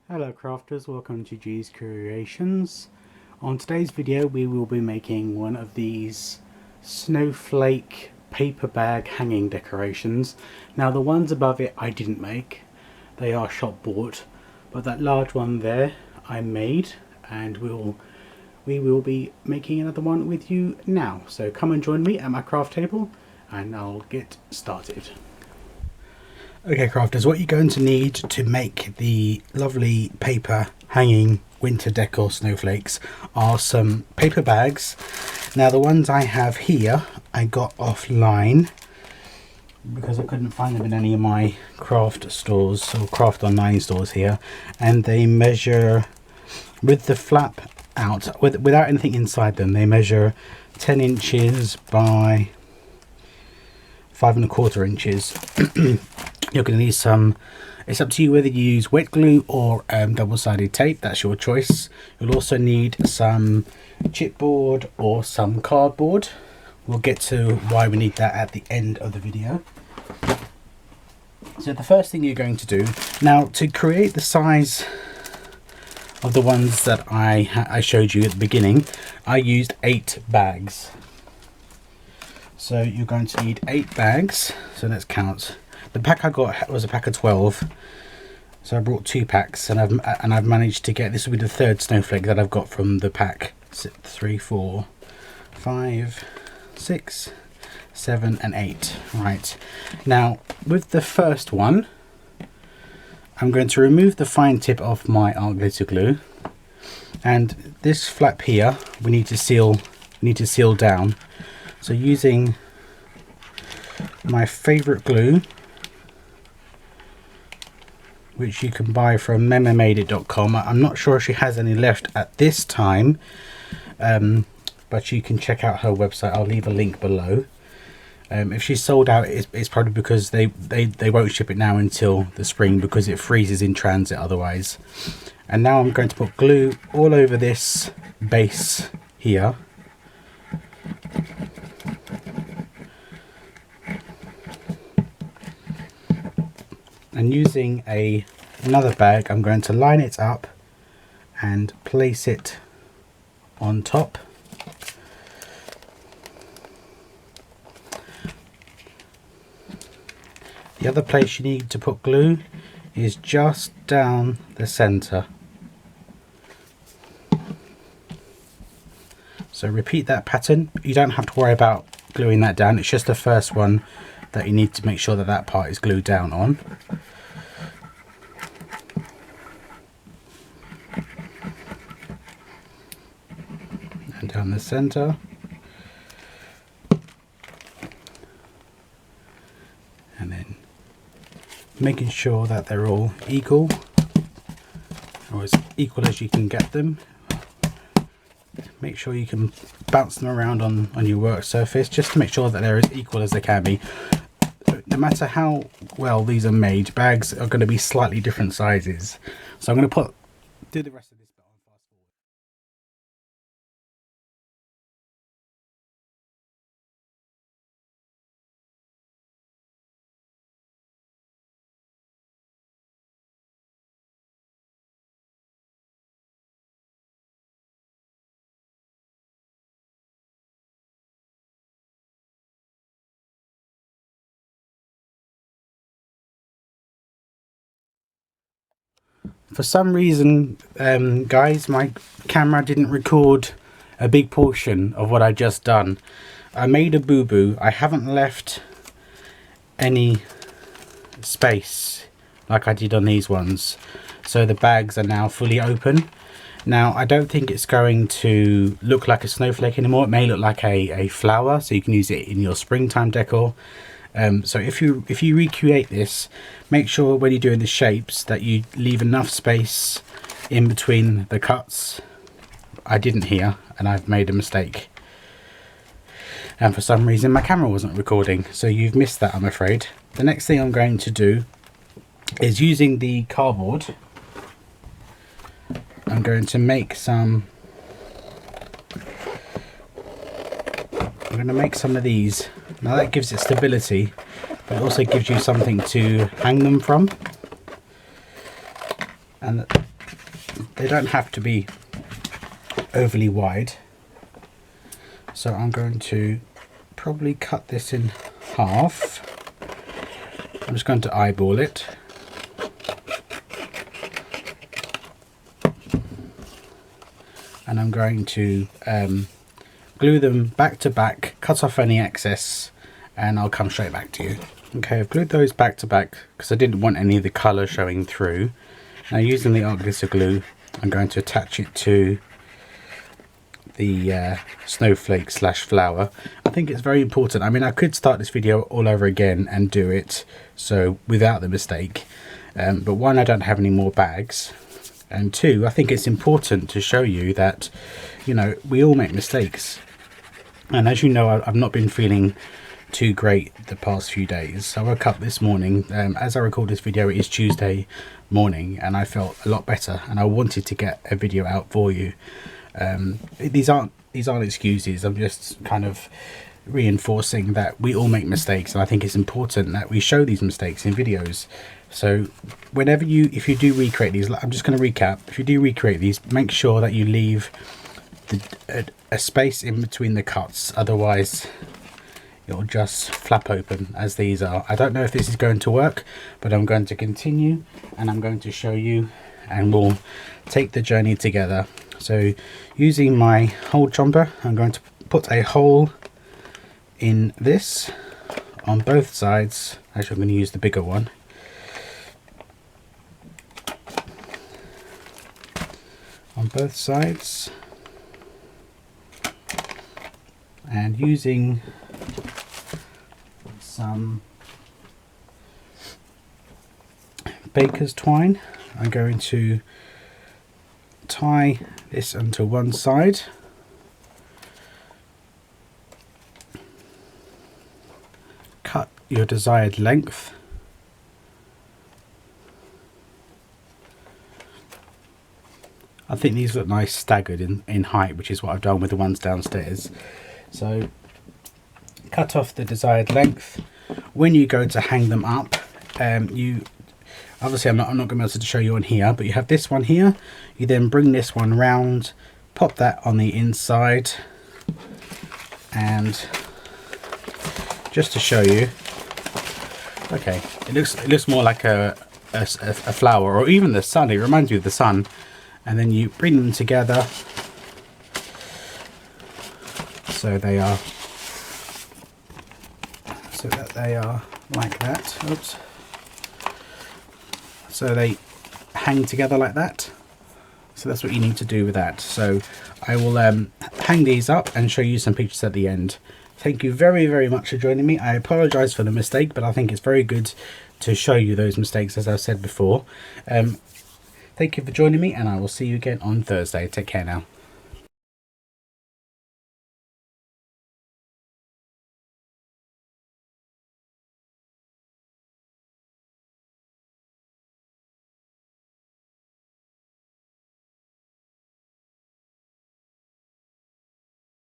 Hello crafters, welcome to G's Creations. On today's video we will be making one of these snowflake paper bag hanging decorations. Now the ones above it I didn't make, they are shop bought, but that large one there I made, and we will be making another one with you now. So come and join me at my craft table and I'll get started. Okay crafters, what you're going to need to make the lovely paper hanging winter decor snowflakes are some paper bags. Now the ones I have here I got offline because I couldn't find them in any of my craft stores or craft online stores here, and they measure, with the flap out, without anything inside them, they measure 10 inches by 5¼ inches. You're going to need some, it's up to you whether you use wet glue or double-sided tape, that's your choice. You'll also need some chipboard or some cardboard. We'll get to why we need that at the end of the video. So the first thing you're going to do, now to create the size of the ones that I showed you at the beginning, I used 8 bags. So you're going to need 8 bags, so let's count. The pack I got was a pack of 12, so I brought 2 packs, and I've managed to get, this will be the 3rd snowflake that I've got from the pack. 3, 4, 5, 6, 7 and 8. Right, now with the first one I'm going to remove the fine tip off my art glitter glue, and this flap here we need to seal down. So using my favourite glue, which you can buy from mememadeit.com. I'm not sure if she has any left at this time, but you can check out her website. I'll leave a link below. If she's sold out, it's probably because they won't ship it now until the spring, because it freezes in transit otherwise. And now I'm going to put glue all over this base here. And using another bag, I'm going to line it up and place it on top. The other place you need to put glue is just down the center. So repeat that pattern. You don't have to worry about gluing that down, it's just the first one that you need to make sure that that part is glued down on. And down the center. And then making sure that they're all equal, or as equal as you can get them. Make sure you can bounce them around on your work surface just to make sure that they're as equal as they can be. No matter how well these are made, bags are going to be slightly different sizes. So I'm going to do the rest of this bit on fast forward. For some reason, guys, my camera didn't record a big portion of what I just done. I made a boo-boo. I haven't left any space like I did on these ones. So the bags are now fully open. Now I don't think it's going to look like a snowflake anymore. It may look like a flower, so you can use it in your springtime decor. So if you recreate this, make sure when you're doing the shapes that you leave enough space in between the cuts. I didn't here, and I've made a mistake. And for some reason my camera wasn't recording, so you've missed that, I'm afraid. The next thing I'm going to do is, using the cardboard, I'm going to make some of these. Now that gives it stability, but it also gives you something to hang them from. And they don't have to be overly wide. So I'm going to probably cut this in half. I'm just going to eyeball it. And I'm going to glue them back to back, cut off any excess, and I'll come straight back to you. Okay, I've glued those back to back because I didn't want any of the colour showing through. Now, using the art glitter glue, I'm going to attach it to the snowflake slash flower. I think it's very important. I mean, I could start this video all over again and do it so without the mistake, but one, I don't have any more bags, and two, I think it's important to show you that, you know, we all make mistakes. And as you know, I've not been feeling too great the past few days. I woke up this morning, as I record this video, it is Tuesday morning, and I felt a lot better, and I wanted to get a video out for you. These aren't excuses. I'm just kind of reinforcing that we all make mistakes, and I think it's important that we show these mistakes in videos. So whenever if you do recreate these, I'm just going to recap, if you do recreate these, make sure that you leave a space in between the cuts, otherwise it'll just flap open as these are. I don't know if this is going to work, but I'm going to continue and I'm going to show you, and we'll take the journey together. So using my hole chomper, I'm going to put a hole in this on both sides. Actually, I'm going to use the bigger one. On both sides. And using some baker's twine, I'm going to tie this onto one side, cut your desired length, I think these look nice staggered in height, which is what I've done with the ones downstairs. So cut off the desired length. When you go to hang them up, you obviously I'm not going to be able to show you on here, but you have this one here. You then bring this one round, pop that on the inside, and just to show you, okay, it looks more like a flower, or even the sun. It reminds me of the sun. And then you bring them together so they are like that. Oops. So they hang together like that. So that's what you need to do with that. So I will hang these up and show you some pictures at the end. Thank you very, very much for joining me. I apologize for the mistake, but I think it's very good to show you those mistakes, as I've said before. Thank you for joining me, and I will see you again on Thursday. Take care now.